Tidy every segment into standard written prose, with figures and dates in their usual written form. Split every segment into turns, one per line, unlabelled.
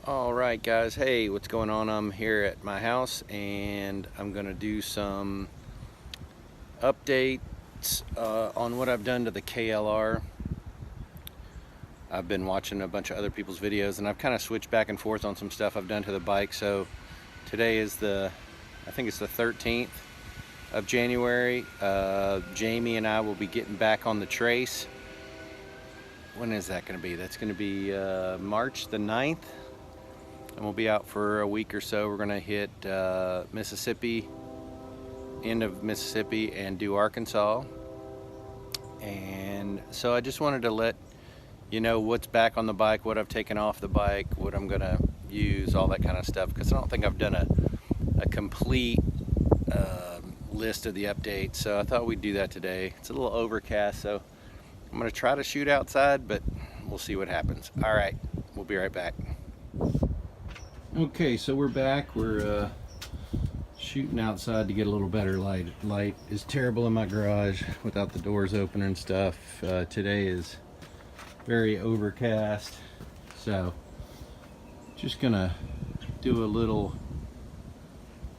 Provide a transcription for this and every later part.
Alright guys, hey, what's going on? I'm here at my house and I'm gonna do some updates on what I've done to the KLR. I've been watching a bunch of other people's videos and I've kind of switched back and forth on some stuff I've done to the bike. So today is I think it's the 13th of January. Jamie and I will be getting back on the trace. When is that going to be? That's going to be March the 9th. And we'll be out for a week or so. We're going to hit Mississippi, end of Mississippi, and do Arkansas. And so I just wanted to let you know what's back on the bike, what I've taken off the bike, what I'm going to use, all that kind of stuff, because I don't think I've done a complete list of the updates. So I thought we'd do that today. It's a little overcast, so I'm going to try to shoot outside, but we'll see what happens. All right, we'll be right back. Okay, so we're back. We're shooting outside to get a little better light. Light is terrible in my garage without the doors open and stuff. Today is very overcast, so just gonna do a little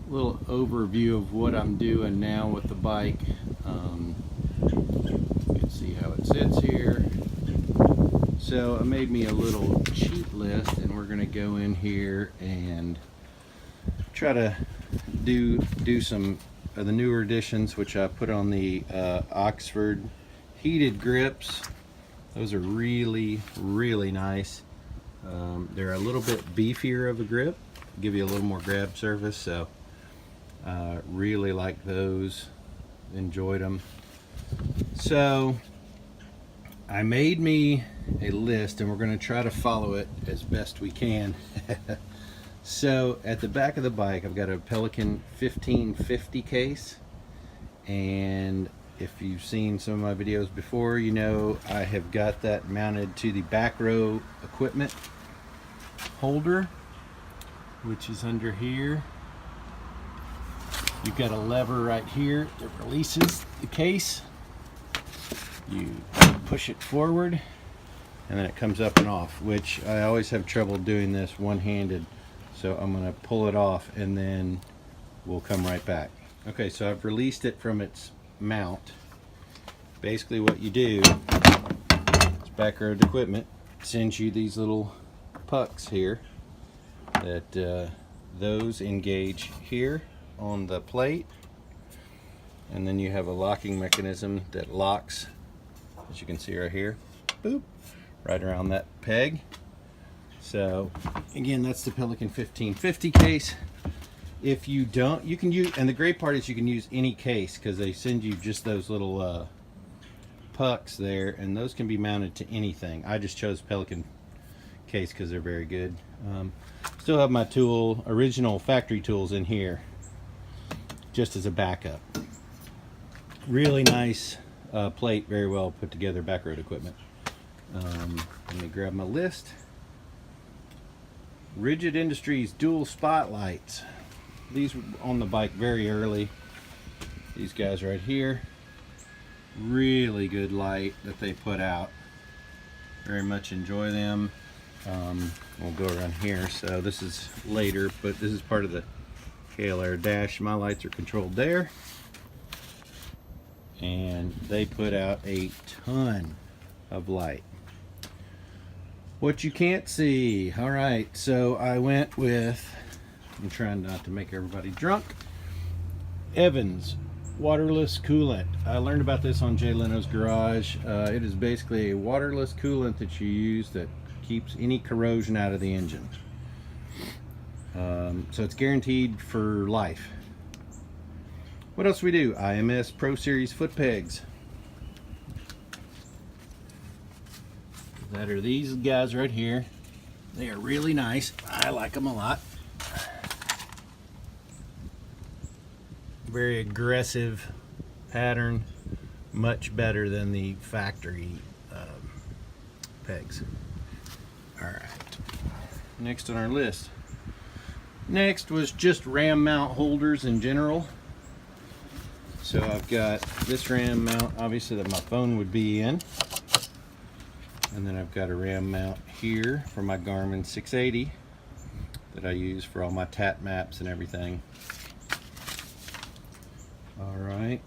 overview of what I'm doing now with the bike. You can see how it sits here. So I made me a little cheat list, and we're gonna go in here and try to do some of the newer additions, which I put on the Oxford heated grips. Those are really nice. They're a little bit beefier of a grip, give you a little more grab surface, so really like those, enjoyed them. So I made me a list and we're going to try to follow it as best we can. So at the back of the bike I've got a Pelican 1550 case, and if you've seen some of my videos before, you know I have got that mounted to the back row equipment holder, which is under here. You've got a lever right here that releases the case. You push it forward and then it comes up and off, which I always have trouble doing this one-handed, so I'm going to pull it off and then we'll come right back. Okay, so I've released it from its mount. Basically what you do is back road equipment sends you these little pucks here that those engage here on the plate, and then you have a locking mechanism that locks, as you can see right here, boop, right around that peg. So again, that's the Pelican 1550 case. If you don't, you can use, and the great part is you can use any case because they send you just those little pucks there, and those can be mounted to anything. I just chose Pelican case because they're very good. Still have my original factory tools in here just as a backup. Really nice plate, very well put together back road equipment. Let me grab my list. Rigid Industries dual spotlights. These were on the bike very early. These guys right here, really good light that they put out. Very much enjoy them. We'll go around here. So this is later, but this is part of the KLR dash. My lights are controlled there, and they put out a ton of light. What you can't see. All right, so I went with, I'm trying not to make everybody drunk, Evans waterless coolant. I learned about this on Jay Leno's Garage. It is basically a waterless coolant that you use that keeps any corrosion out of the engine. So it's guaranteed for life. What else do we do? IMS Pro Series foot pegs. That are these guys right here. They are really nice. I like them a lot. Very aggressive pattern, much better than the factory pegs. All right, next on our list. Next was just ram mount holders in general. So I've got this ram mount, obviously, that my phone would be in. And then I've got a ram mount here for my Garmin 680. that I use for all my tat maps and everything. All right,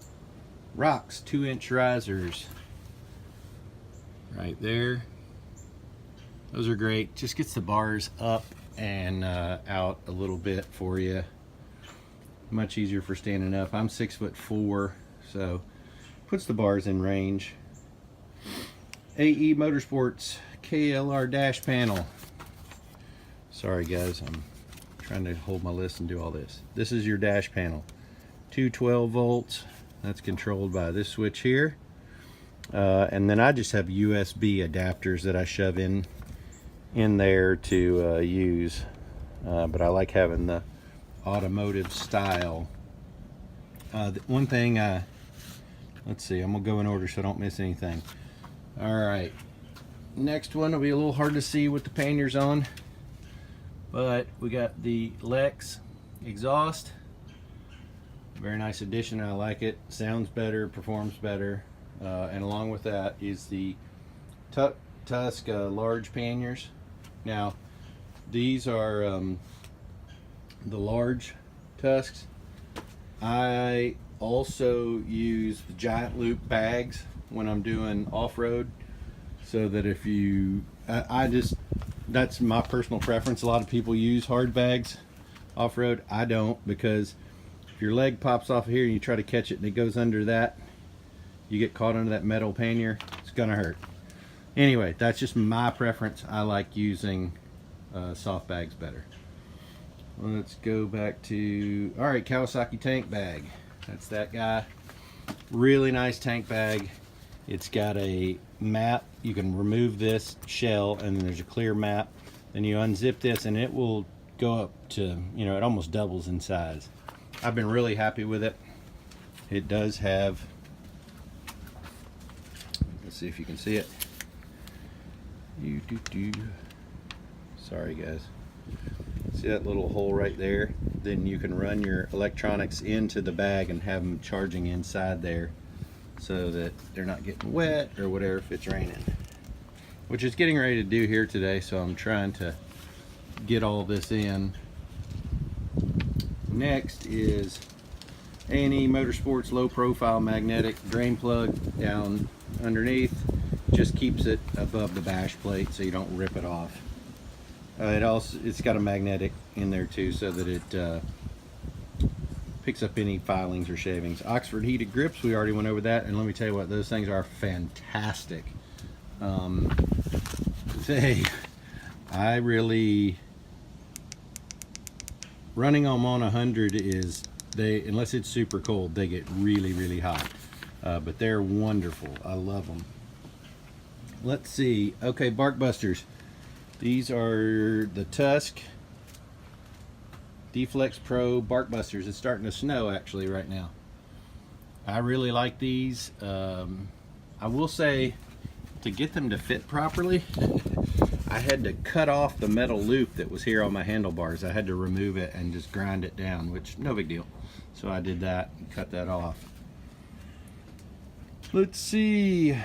rocks, 2-inch risers right there. Those are great. Just gets the bars up and out a little bit for you. Much easier for standing up. I'm 6'4", so puts the bars in range. AE Motorsports KLR dash panel. Sorry guys, I'm trying to hold my list and do all this. This is your dash panel. 212 volts. That's controlled by this switch here. And then I just have USB adapters that I shove in there to use. But I like having the automotive style. One thing, let's see, I'm gonna go in order so I don't miss anything. All right, next one will be a little hard to see with the panniers on, but we got the Lexx exhaust. Very nice addition. I like it. Sounds better, performs better, and along with that is the Tusk large panniers. Now these are the large Tusks. I also use the giant loop bags when I'm doing off-road, so that if you that's my personal preference. A lot of people use hard bags off-road. I don't, because if your leg pops off here and you try to catch it and it goes under that, you get caught under that metal pannier, it's gonna hurt. Anyway, that's just my preference. I like using soft bags better. Let's go back to, all right, Kawasaki tank bag. That's that guy. Really nice tank bag. It's got a map. You can remove this shell and then there's a clear map. Then you unzip this and it will go up to, you know, it almost doubles in size. I've been really happy with it. It does have, let's see if you can see it. Sorry guys. See that little hole right there? Then you can run your electronics into the bag and have them charging inside there, so that they're not getting wet or whatever if it's raining, which is getting ready to do here today. So I'm trying to get all this in. Next is A&E Motorsports low profile magnetic drain plug down underneath. Just keeps it above the bash plate so you don't rip it off. It's got a magnetic in there too, so that it picks up any filings or shavings. Oxford heated grips, we already went over that, and let me tell you what, those things are fantastic. I really, running them on 100 is, unless it's super cold, they get really hot. But they're wonderful. I love them. Let's see. Okay, bark busters. These are the Tusk D-Flex Pro bark busters. It's starting to snow actually right now. I really like these. I will say, to get them to fit properly, I had to cut off the metal loop that was here on my handlebars. I had to remove it and just grind it down, which no big deal. So I did that and cut that off. Let's see.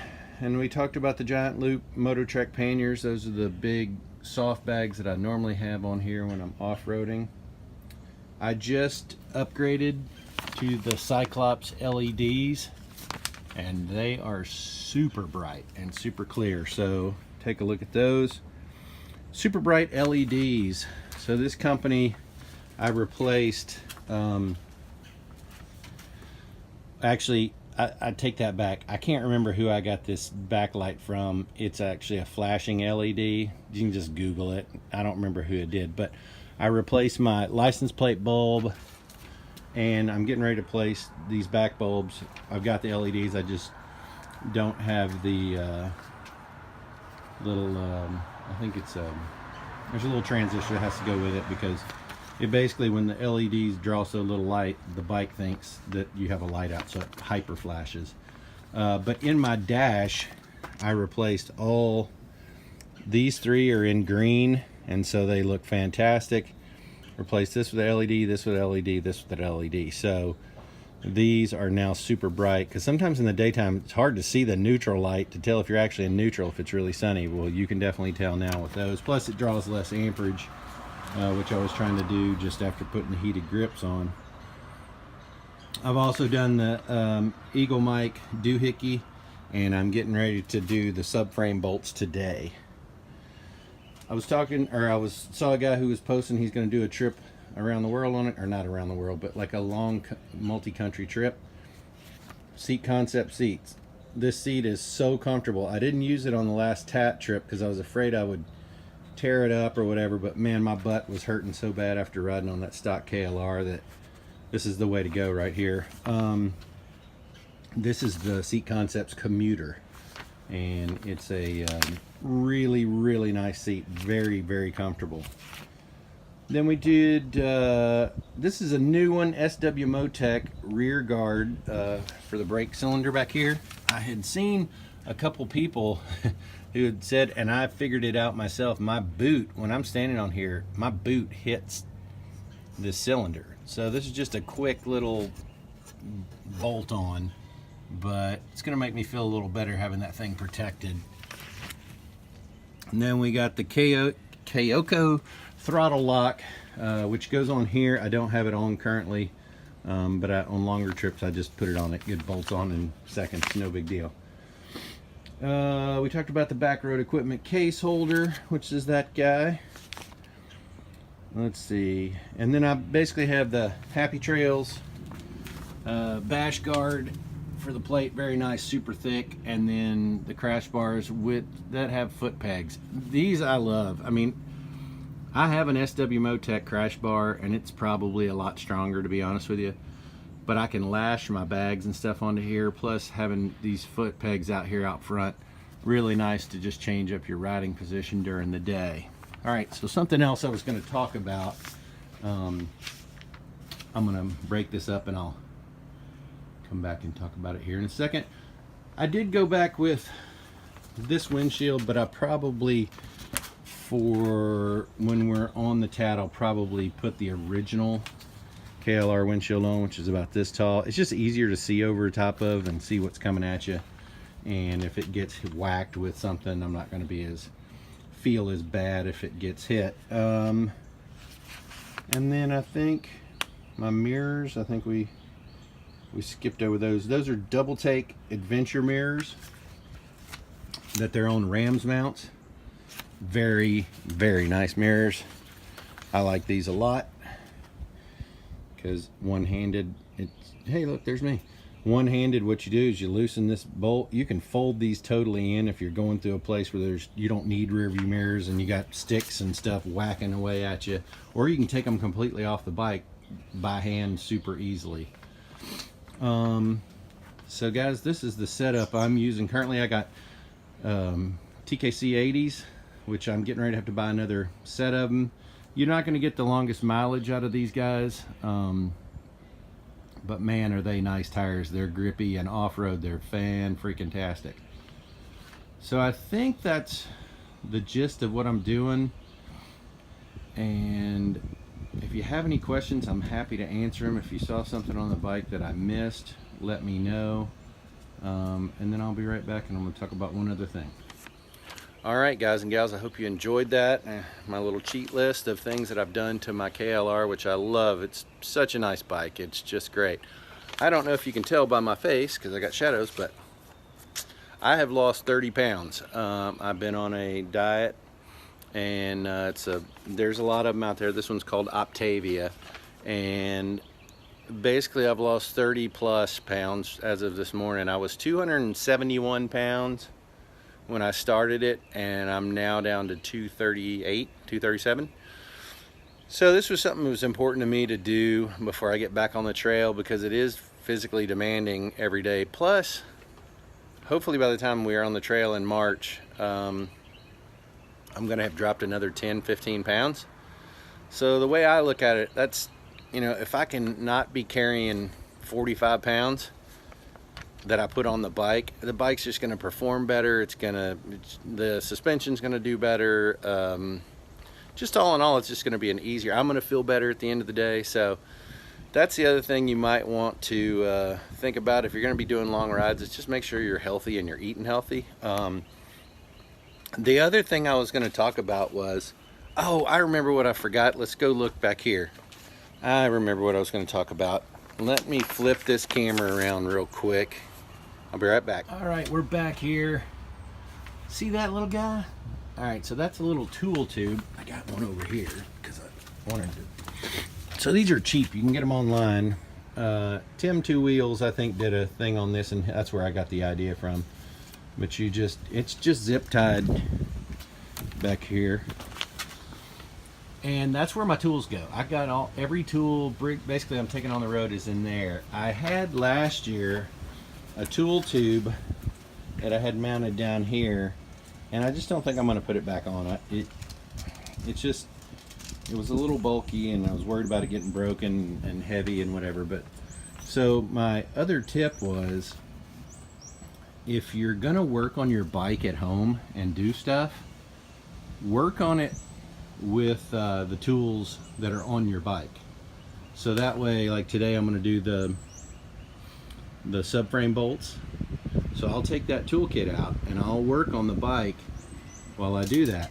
And we talked about the giant loop Mototrek panniers. Those are the big soft bags that I normally have on here when I'm off-roading. I just upgraded to the Cyclops LEDs, and they are super bright and super clear. So take a look at those. Super bright LEDs. So this company, I replaced, actually, I take that back. I can't remember who I got this backlight from. It's actually a flashing LED. You can just Google it. I don't remember who it did, but I replaced my license plate bulb, and I'm getting ready to place these back bulbs. I've got the LEDs. I just don't have the little, I think it's, there's a little transistor that has to go with it, because it basically, when the LEDs draw so little light, the bike thinks that you have a light out, so it hyper flashes. But in my dash, I replaced all these three are in green, and so they look fantastic. Replaced this with LED, this with LED, this with LED. So these are now super bright, because sometimes in the daytime it's hard to see the neutral light to tell if you're actually in neutral if it's really sunny. Well, you can definitely tell now with those. Plus it draws less amperage. which I was trying to do just after putting the heated grips on. I've also done the Eagle Mike doohickey, and I'm getting ready to do the subframe bolts today. I saw a guy who was posting he's going to do a trip around the world on it, or not around the world, but like a long multi-country trip. Seat Concept seats. This seat is so comfortable. I didn't use it on the last TAT trip because I was afraid I would tear it up or whatever, but man, my butt was hurting so bad after riding on that stock KLR that this is the way to go right here. This is the Seat Concepts Commuter, and it's a really, really nice seat. Very, very comfortable. Then we did, this is a new one, SW Motec rear guard for the brake cylinder back here. I had seen a couple people who had said, and I figured it out myself, my boot, when I'm standing on here, my boot hits this cylinder. So this is just a quick little bolt on, but it's gonna make me feel a little better having that thing protected. And then we got the Kyoko throttle lock, which goes on here. I don't have it on currently, but on longer trips I just put it on. It bolts on in seconds, no big deal. We talked about the back road equipment case holder, which is that guy. Let's see, and then I basically have the Happy Trails bash guard for the plate, very nice, super thick, and then the crash bars that have foot pegs. These I love. I mean, I have an SW Motec crash bar, and it's probably a lot stronger, to be honest with you, but I can lash my bags and stuff onto here, plus having these foot pegs out here out front, really nice to just change up your riding position during the day. All right, so something else I was going to talk about, I'm going to break this up and I'll come back and talk about it here in a second. I did go back with this windshield, but I probably, for when we're on the TAT, I'll probably put the original KLR windshield on, which is about this tall. It's just easier to see over top of and see what's coming at you. And if it gets whacked with something, I'm not going to feel as bad if it gets hit. And then I think my mirrors, I think we skipped over those. Those are double take adventure mirrors that they're on Rams mounts. Very, very nice mirrors. I like these a lot because one-handed, hey look, there's me. One-handed, what you do is you loosen this bolt. You can fold these totally in if you're going through a place where you don't need rear view mirrors and you got sticks and stuff whacking away at you, or you can take them completely off the bike by hand super easily. So guys, this is the setup I'm using currently. I got TKC 80s, which I'm getting ready to have to buy another set of them. You're not going to get the longest mileage out of these guys, but man, are they nice tires. They're grippy, and off-road they're fan-freaking-tastic. So I think that's the gist of what I'm doing, and if you have any questions, I'm happy to answer them. If you saw something on the bike that I missed, let me know, and then I'll be right back and I'm going to talk about one other thing. Alright guys and gals, I hope you enjoyed that, my little cheat list of things that I've done to my KLR, which I love. It's such a nice bike, it's just great. I don't know if you can tell by my face because I got shadows, but I have lost 30 pounds. I've been on a diet, and there's a lot of them out there. This one's called Optavia, and basically I've lost 30 plus pounds as of this morning. I was 271 pounds when I started it, and I'm now down to 238, 237. So this was something that was important to me to do before I get back on the trail, because it is physically demanding every day. Plus, hopefully by the time we are on the trail in March, I'm gonna have dropped another 10, 15 pounds. So the way I look at it, that's, you know, if I can not be carrying 45 pounds that I put on the bike's just going to perform better. The suspension's going to do better. Just all in all, it's just going to be an easier, I'm going to feel better at the end of the day. So that's the other thing you might want to think about if you're going to be doing long rides, is just make sure you're healthy and you're eating healthy. The other thing I was going to talk about was, Oh, I remember what I forgot. Let's go look back here. I remember what I was going to talk about. Let me flip this camera around real quick. I'll be right back. All right, we're back here. See that little guy? All right, so that's a little tool tube. I got one over here because I wanted to. So these are cheap. You can get them online. Tim Two Wheels, I think, did a thing on this, and that's where I got the idea from. But it's just zip tied back here. And that's where my tools go. I got every tool, basically I'm taking on the road is in there. I had last year a tool tube that I had mounted down here, and I just don't think I'm gonna put it back on. It was a little bulky, and I was worried about it getting broken and heavy and whatever. But so my other tip was, if you're gonna work on your bike at home and do stuff, work on it with the tools that are on your bike. So that way, like today I'm going to do the subframe bolts. So I'll take that toolkit out and I'll work on the bike while I do that.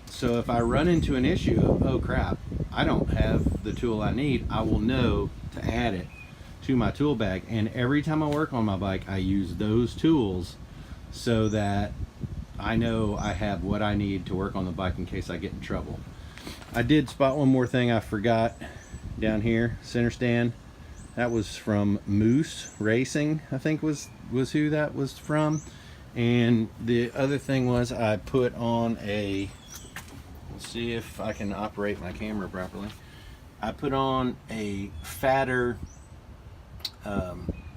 So if I run into an issue of, oh crap, I don't have the tool I need, I will know to add it to my tool bag. And every time I work on my bike, I use those tools so that I know I have what I need to work on the bike in case I get in trouble. I did spot one more thing I forgot down here, center stand. That was from Moose Racing, I think was who that was from. And the other thing was I put on let's see if I can operate my camera properly. I put on a fatter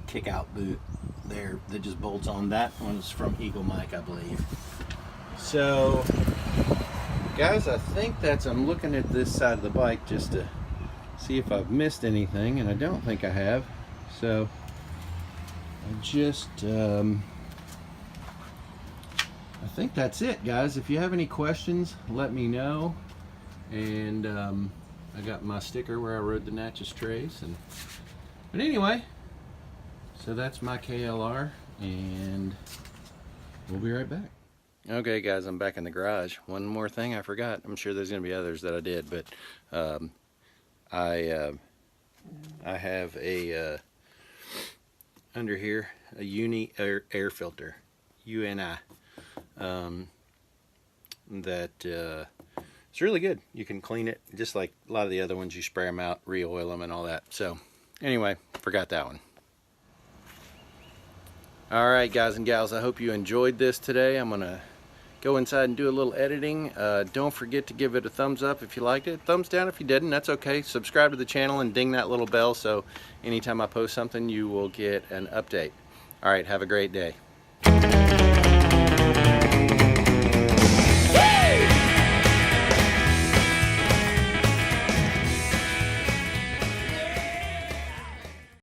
kick out boot there that just bolts on. That one's from Eagle Mike, I believe. So guys, I think I'm looking at this side of the bike just to see if I've missed anything, and I don't think I have. So I think that's it, guys. If you have any questions, let me know. And I got my sticker where I rode the Natchez Trace. But anyway, so that's my KLR, and we'll be right back. Okay guys, I'm back in the garage. One more thing I forgot. I'm sure there's going to be others that I did, but I have a under here a Uni air filter, UNI, that it's really good. You can clean it just like a lot of the other ones. You spray them out, re-oil them and all that. So anyway, forgot that one. Alright guys and gals, I hope you enjoyed this today. I'm going to go inside and do a little editing. Don't forget to give it a thumbs up if you liked it. Thumbs down if you didn't, that's okay. Subscribe to the channel and ding that little bell so anytime I post something you will get an update. Alright, have a great day.